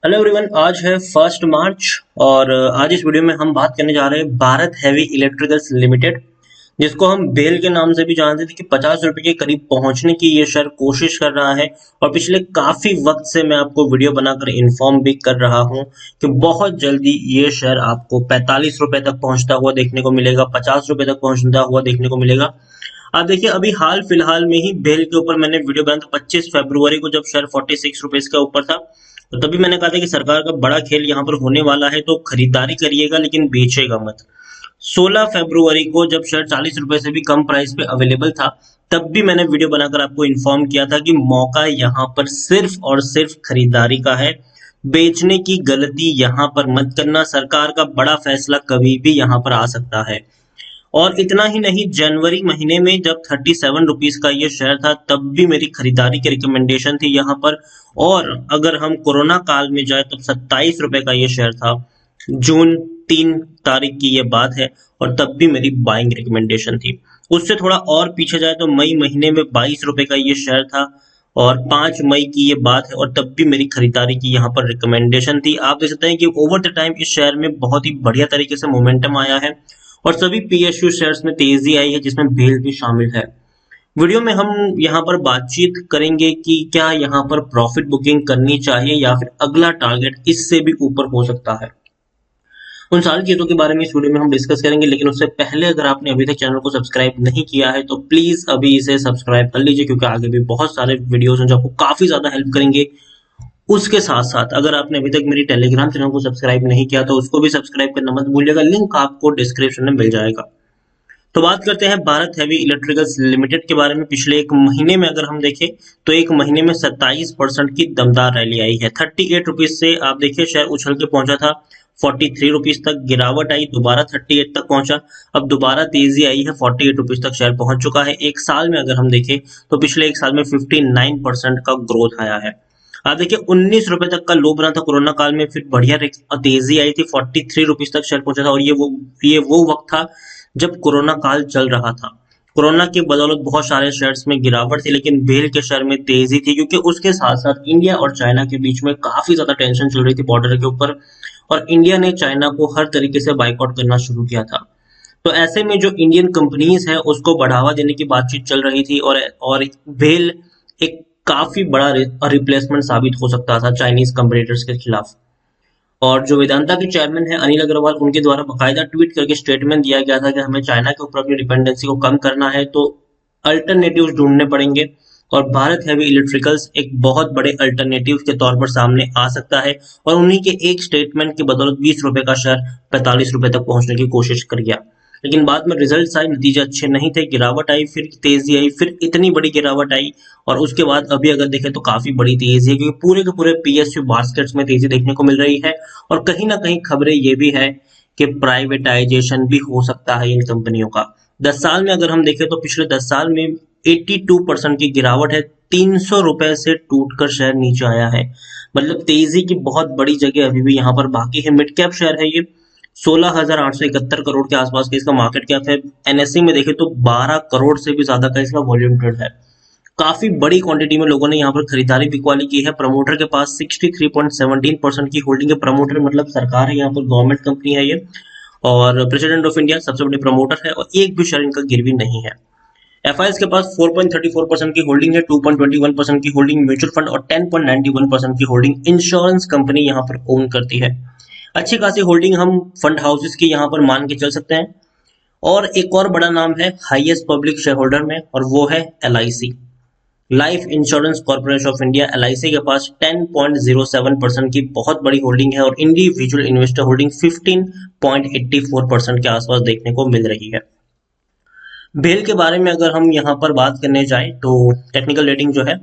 Hello everyone, आज है 1 मार्च और आज इस वीडियो में हम बात करने जा रहे हैं भारत हैवी इलेक्ट्रिकल्स लिमिटेड, जिसको हम बेल के नाम से भी जानते थे कि 50 रुपए के करीब पहुंचने की ये शेयर कोशिश कर रहा है। और पिछले काफी वक्त से मैं आपको वीडियो बनाकर इन्फॉर्म भी कर रहा हूं कि बहुत जल्दी ये शेयर आपको 45 रुपए तक पहुंचता हुआ देखने को मिलेगा, 50 रुपए तक पहुंचता हुआ देखने को मिलेगा। आप देखिए, अभी हाल फिलहाल में ही बेल के ऊपर मैंने वीडियो बनाया था 25 फरवरी को, जब शेयर 46 रुपीज का ऊपर था। तो तभी मैंने कहा था कि सरकार का बड़ा खेल यहाँ पर होने वाला है, तो खरीदारी करिएगा लेकिन बेचेगा मत। 16 फरवरी को जब शेयर 40 रुपए से भी कम प्राइस पे अवेलेबल था, तब भी मैंने वीडियो बनाकर आपको इन्फॉर्म किया था कि मौका यहाँ पर सिर्फ और सिर्फ खरीदारी का है। बेचने की गलती यहाँ पर मत करना, सरकार का बड़ा फैसला कभी भी यहाँ पर आ सकता है। और इतना ही नहीं, जनवरी महीने में जब 37 रुपीज का ये शेयर था, तब भी मेरी खरीदारी की रिकमेंडेशन थी यहाँ पर। और अगर हम कोरोना काल में जाए तब 27 रुपए का ये शेयर था, जून 3 तारीख की ये बात है, और तब भी मेरी बाइंग रिकमेंडेशन थी। उससे थोड़ा और पीछे जाए तो मई महीने में 22 रुपए का ये शेयर था, और 5 मई की ये बात है, और तब भी मेरी खरीदारी की यहाँ पर रिकमेंडेशन थी। आप देख सकते हैं कि ओवर द टाइम इस शेयर में बहुत ही बढ़िया तरीके से मोमेंटम आया है, और सभी पीएसयू शेयर्स में तेजी आई है, जिसमें बेल भी शामिल है। वीडियो में हम यहाँ पर बातचीत करेंगे कि क्या यहाँ पर प्रॉफिट बुकिंग करनी चाहिए या फिर अगला टारगेट इससे भी ऊपर हो सकता है। उन सारी चीजों के बारे में इस वीडियो में हम डिस्कस करेंगे, लेकिन उससे पहले अगर आपने अभी तक चैनल को सब्सक्राइब नहीं किया है तो प्लीज अभी इसे सब्सक्राइब कर लीजिए, क्योंकि आगे भी बहुत सारे वीडियोस हैं जो आपको काफी ज्यादा हेल्प करेंगे। उसके साथ साथ अगर आपने अभी तक मेरी टेलीग्राम चैनल को सब्सक्राइब नहीं किया तो उसको भी सब्सक्राइब करना मत भूलिएगा, लिंक आपको डिस्क्रिप्शन में मिल जाएगा। तो बात करते हैं भारत हैवी इलेक्ट्रिकल्स लिमिटेड के बारे में। पिछले एक महीने में अगर हम देखें तो एक महीने में 27% की दमदार रैली आई है। 38 रुपीज से आप देखिए शेयर उछल के पहुंचा था 43 रुपीज तक, गिरावट आई, दोबारा 38 तक पहुंचा, अब दोबारा तेजी आई है, 48 रुपीज तक शेयर पहुंच चुका है। एक साल में अगर हम देखें तो पिछले एक साल में 59% का ग्रोथ आया है। आप देखिए 19 रुपए तक का लो बना था कोरोना काल में, फिर बढ़िया तेजी आई थी, 43 रुपीज तक शेयर पहुंचा था। और ये वो वक्त था जब कोरोना काल चल रहा था। कोरोना की बदौलत बहुत सारे शेयर्स में गिरावट थी, लेकिन बेल के शेयर में तेजी थी, क्योंकि उसके साथ साथ इंडिया और चाइना के बीच में काफी ज्यादा टेंशन चल रही थी बॉर्डर के ऊपर, और इंडिया ने चाइना को हर तरीके से बाइकआउट करना शुरू किया था। तो ऐसे में जो इंडियन कंपनीज है उसको बढ़ावा देने की बातचीत चल रही थी, और बेल एक काफी बड़ा रिप्लेसमेंट साबित हो सकता था चाइनीज कंपटीटर्स के खिलाफ। और जो वेदांता के चेयरमैन है अनिल अग्रवाल, उनके द्वारा बाकायदा ट्वीट करके स्टेटमेंट दिया गया था कि हमें चाइना के ऊपर अपनी डिपेंडेंसी को कम करना है, तो अल्टरनेटिव्स ढूंढने पड़ेंगे। और भारत हैवी इलेक्ट्रिकल्स एक बहुत बड़े अल्टरनेटिव के तौर पर सामने आ सकता है, और उन्हीं के एक स्टेटमेंट की बदौलत 20 रुपए का शेयर 45 रुपए तक पहुंचने की कोशिश कर गया। लेकिन बाद में रिजल्ट आए, नतीजे अच्छे नहीं थे, गिरावट आई, फिर तेजी आई, फिर इतनी बड़ी गिरावट आई, और उसके बाद अभी अगर देखें तो काफी बड़ी तेजी है, क्योंकि पूरे के पूरे पीएसयू बास्केट्स में तेजी देखने को मिल रही है। और कहीं ना कहीं खबरें ये भी है कि प्राइवेटाइजेशन भी हो सकता है इन कंपनियों का। 10 साल में अगर हम देखें तो पिछले 10 साल में 82% की गिरावट है, 300 रुपए से टूटकर शेयर नीचे आया है। मतलब तेजी की बहुत बड़ी जगह अभी भी यहाँ पर बाकी है। मिड कैप शेयर है ये, 16,871 करोड़ के आसपास का इसका मार्केट कैप है। एनएससी में देखें तो 12 करोड़ से भी ज्यादा का इसका वॉल्यूम ट्रेड है। काफी बड़ी क्वांटिटी में लोगों ने यहाँ पर खरीदारी बिकवाली की है। प्रमोटर के पास 63.17% की होल्डिंग है। प्रमोटर मतलब सरकार है, यहाँ पर गवर्नमेंट कंपनी है ये, और प्रेसिडेंट ऑफ इंडिया सबसे बड़े प्रमोटर है, और एक भी शेयर इनका गिरवी नहीं है। एफआईएस के पास 4.34% की होल्डिंग है, 2.21% की होल्डिंग म्यूचुअल फंड, और 10.91% की होल्डिंग इंश्योरेंस कंपनी यहाँ पर ओन करती है। अच्छी खासी होल्डिंग हम फंड हाउसेस की यहाँ पर मान के चल सकते हैं। और एक और बड़ा नाम है हाईएस्ट पब्लिक शेयर होल्डर में, और वो है LIC, life insurance corporation of India. LIC के पास 10.07% की बहुत बड़ी होल्डिंग है, और इंडिविजुअल इन्वेस्टर होल्डिंग 15.84% के आसपास देखने को मिल रही है। बेल के बारे में अगर हम यहाँ पर बात करने जाए तो टेक्निकल रेटिंग जो है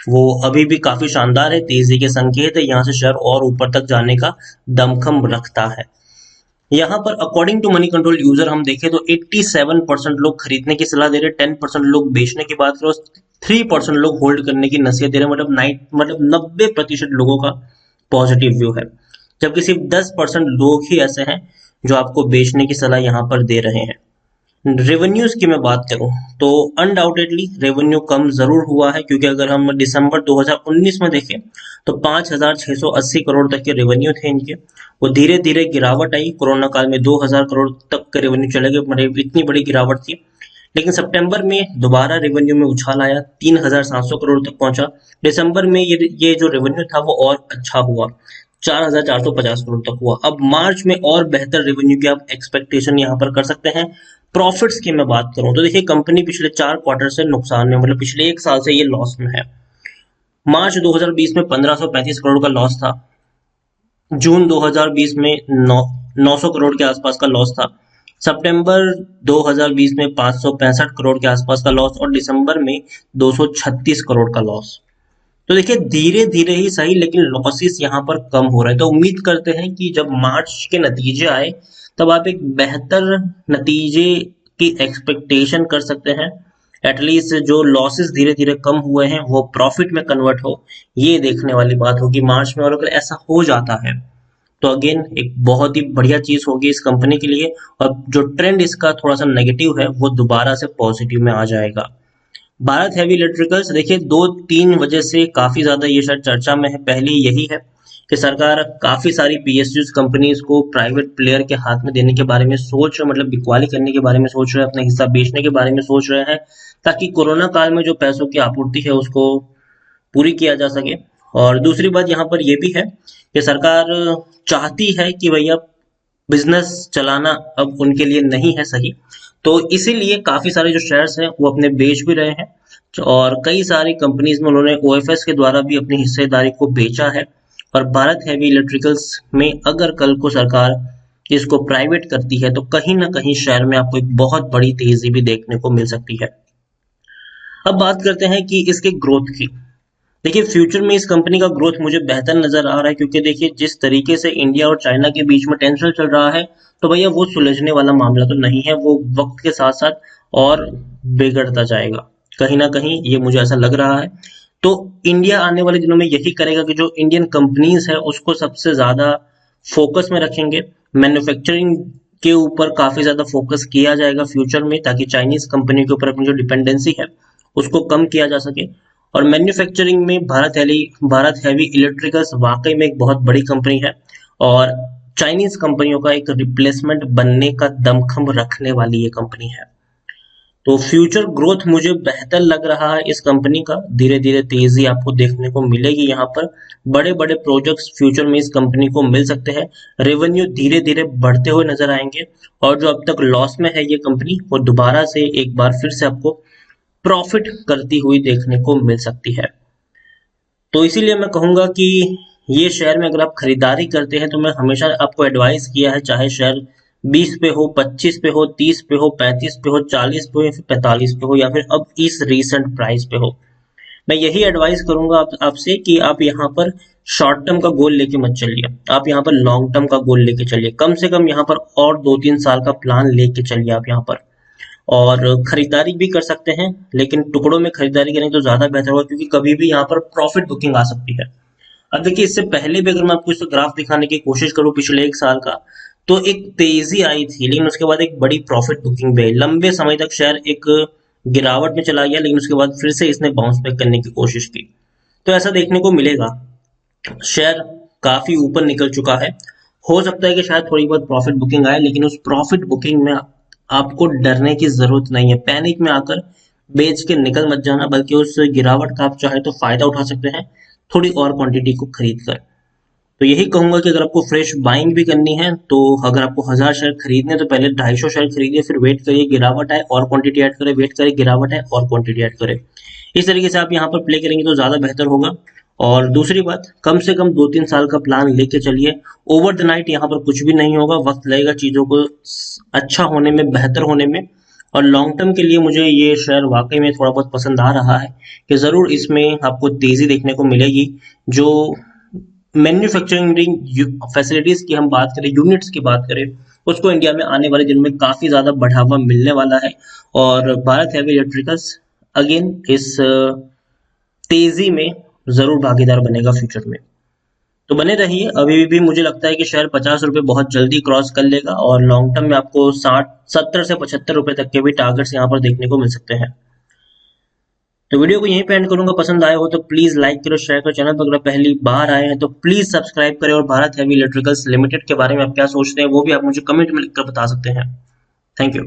वो अभी भी काफी शानदार है, तेजी के संकेत है, यहाँ से शेयर और ऊपर तक जाने का दमखम रखता है। यहाँ पर according to Moneycontrol user हम देखें तो 87% लोग खरीदने की सलाह दे रहे हैं, 10% लोग बेचने की बात करो, 3% लोग होल्ड करने की नसीहत दे रहे हैं। मतलब 90% लोगों का पॉजिटिव व्यू है, जबकि सिर्फ 10% लोग ही ऐसे हैं जो आपको बेचने की सलाह यहाँ पर दे रहे हैं। रेवेन्यूज की मैं बात करूं तो अनडाउटेडली रेवेन्यू कम जरूर हुआ है, क्योंकि अगर हम दिसंबर 2019 में देखें तो 5,680 करोड़ तक के रेवेन्यू थे इनके। वो धीरे धीरे गिरावट आई, कोरोना काल में 2,000 करोड़ तक के रेवेन्यू चले गए, मतलब इतनी बड़ी गिरावट थी। लेकिन सितंबर में दोबारा रेवेन्यू में उछाल आया, 3,700 करोड़ तक पहुंचा। दिसंबर में ये जो रेवेन्यू था वो और अच्छा हुआ, 4,450 करोड़ तक हुआ। अब मार्च में और बेहतर रेवेन्यू की आप एक्सपेक्टेशन यहाँ पर कर सकते हैं। प्रॉफिट्स की मैं बात करूं तो देखिए, कंपनी पिछले 4 क्वार्टर से नुकसान में, मतलब पिछले 1 साल से ये लॉस में है। मार्च 2020 में 1,535 करोड़ का लॉस था। जून 2020 में 900 करोड़ के आसपास का लॉस था। सितंबर 2020 में 565 करोड़ के आसपास का लॉस, और दिसंबर में 236 करोड़ का लॉस। तो देखिए, धीरे धीरे ही सही लेकिन लॉसेस यहाँ पर कम हो रहे हैं। तो उम्मीद करते हैं कि जब मार्च के नतीजे आए तब आप एक बेहतर नतीजे की एक्सपेक्टेशन कर सकते हैं। एटलीस्ट जो लॉसेस धीरे धीरे कम हुए हैं वो प्रॉफिट में कन्वर्ट हो, ये देखने वाली बात होगी मार्च में। और अगर ऐसा हो जाता है तो अगेन एक बहुत ही बढ़िया चीज होगी इस कंपनी के लिए, और जो ट्रेंड इसका थोड़ा सा नेगेटिव है वो दोबारा से पॉजिटिव में आ जाएगा। भारत हेवी इलेक्ट्रिकल्स, देखिए 2-3 वजह से काफी ज्यादा ये शायद चर्चा में है। पहली यही है कि सरकार काफी सारी पीएसयूज कंपनीज को प्राइवेट प्लेयर के हाथ में देने के बारे में सोच रहे, मतलब बिकवाली करने के बारे में सोच रहे हैं, अपना हिस्सा बेचने के बारे में सोच रहे हैं, ताकि कोरोना काल में जो पैसों की आपूर्ति है उसको पूरी किया जा सके। और दूसरी बात यहाँ पर यह भी है कि सरकार चाहती है कि भैया बिजनेस चलाना अब उनके लिए नहीं है सही, तो इसीलिए काफी सारे जो शेयर्स हैं वो अपने बेच भी रहे हैं। और कई सारी कंपनीज में उन्होंने ओएफएस के द्वारा भी अपनी हिस्सेदारी को बेचा है। और भारत हेवी इलेक्ट्रिकल्स में अगर कल को सरकार इसको प्राइवेट करती है तो कहीं ना कहीं शेयर में आपको एक बहुत बड़ी तेजी भी देखने को मिल सकती है। अब बात करते हैं कि इसके ग्रोथ की। देखिए, फ्यूचर में इस कंपनी का ग्रोथ मुझे बेहतर नजर आ रहा है, क्योंकि देखिए जिस तरीके से इंडिया और चाइना के बीच में टेंशन चल रहा है, तो भैया वो सुलझने वाला मामला तो नहीं है, वो वक्त के साथ साथ और बिगड़ता जाएगा। कहीं ना कहीं ये मुझे ऐसा लग रहा है। तो इंडिया आने वाले दिनों में यही करेगा कि जो इंडियन कंपनीज है उसको सबसे ज्यादा फोकस में रखेंगे। मैन्युफैक्चरिंग के ऊपर काफी ज्यादा फोकस किया जाएगा फ्यूचर में, ताकि चाइनीज कंपनी के ऊपर अपनी जो डिपेंडेंसी है उसको कम किया जा सके। और मैन्युफैक्चरिंग में भारत हैवी इलेक्ट्रिकल्स वाकई में एक बहुत बड़ी कंपनी है, और चाइनीज कंपनियों का एक रिप्लेसमेंट बनने का दमखम रखने वाली ये कंपनी है। तो फ्यूचर ग्रोथ मुझे बेहतर लग रहा है इस कंपनी का। धीरे धीरे तेजी आपको देखने को मिलेगी यहाँ पर। बड़े बड़े प्रोजेक्ट्स फ्यूचर में इस कंपनी को मिल सकते हैं। रेवेन्यू धीरे धीरे बढ़ते हुए नजर आएंगे, और जो अब तक लॉस में है ये कंपनी, वो दोबारा से एक बार फिर से आपको प्रॉफिट करती हुई देखने को मिल सकती है। तो इसीलिए मैं कहूंगा कि ये शेयर में अगर आप खरीदारी करते हैं तो मैं हमेशा आपको एडवाइस किया है, चाहे शेयर 20 पे हो, 25 पे हो, 30 पे हो, 35 पे हो, 40 पे हो, या फिर 45 पे हो, या फिर अब इस रीसेंट प्राइस पे हो, मैं यही एडवाइस करूंगा आपसे कि आप यहाँ पर शॉर्ट टर्म का गोल लेके मत चलिए, आप यहाँ पर लॉन्ग टर्म का गोल लेके चलिए। कम से कम यहाँ पर और 2-3 साल का प्लान लेके चलिए आप यहाँ पर। और खरीदारी भी कर सकते हैं, लेकिन टुकड़ों में खरीदारी करें तो ज्यादा बेहतर होगा, क्योंकि कभी भी यहाँ पर प्रॉफिट बुकिंग आ सकती है। अब देखिए, इससे पहले भी अगर मैं आपको इस ग्राफ दिखाने की कोशिश करूं पिछले 1 साल का, तो एक तेजी आई थी, लेकिन उसके बाद एक बड़ी प्रॉफिट बुकिंग भी आई। लंबे समय तक शेयर एक गिरावट में चला गया, लेकिन उसके बाद फिर से इसने बाउंस बैक करने की कोशिश की। तो ऐसा देखने को मिलेगा। शेयर काफी ऊपर निकल चुका है। हो सकता है कि शायद थोड़ी बहुत प्रॉफिट बुकिंग आए, लेकिन उस प्रॉफिट बुकिंग में आपको डरने की जरूरत नहीं है। पैनिक में आकर बेच के निकल मत जाना, बल्कि उस गिरावट का आप चाहे तो फायदा उठा सकते हैं थोड़ी और क्वांटिटी को खरीद कर। तो यही कहूंगा कि अगर आपको फ्रेश बाइंग भी करनी है, तो अगर आपको 1,000 शेयर खरीदने तो पहले 250 शेयर खरीदिए, फिर वेट करिए गिरावट आए और क्वांटिटी ऐड करें, वेट करिए गिरावट आए और क्वांटिटी ऐड करें। इस तरीके से आप यहाँ पर प्ले करेंगे तो ज्यादा बेहतर होगा। और दूसरी बात, कम से कम 2-3 साल का प्लान लेके चलिए। ओवर द नाइट यहाँ पर कुछ भी नहीं होगा, वक्त लगेगा चीजों को अच्छा होने में, बेहतर होने में। और लॉन्ग टर्म के लिए मुझे ये शेयर वाकई में थोड़ा बहुत पसंद आ रहा है, कि जरूर इसमें आपको तेजी देखने को मिलेगी। जो मैन्युफैक्चरिंग फैसिलिटीज की हम बात करें, यूनिट्स की बात करें, उसको इंडिया में आने वाले दिनों में काफी ज्यादा बढ़ावा मिलने वाला है। और भारत हैवी इलेक्ट्रिकल्स अगेन इस तेजी में जरूर भागीदार बनेगा फ्यूचर में। तो बने रहिए, अभी भी मुझे लगता है कि शेयर 50 रुपये बहुत जल्दी क्रॉस कर लेगा और लॉन्ग टर्म में आपको 70 से 75 रुपए तक के भी टारगेट्स यहाँ पर देखने को मिल सकते हैं। तो वीडियो को यहीं पे एंड करूंगा। पसंद आए हो तो प्लीज लाइक करो, शेयर करो। चैनल पर अगर पहली बार आए हैं तो प्लीज सब्सक्राइब करें और भारत हेवी इलेक्ट्रिकल्स लिमिटेड के बारे में आप क्या सोचते हैं वो भी आप मुझे कमेंट में लिखकर बता सकते हैं। Thank you.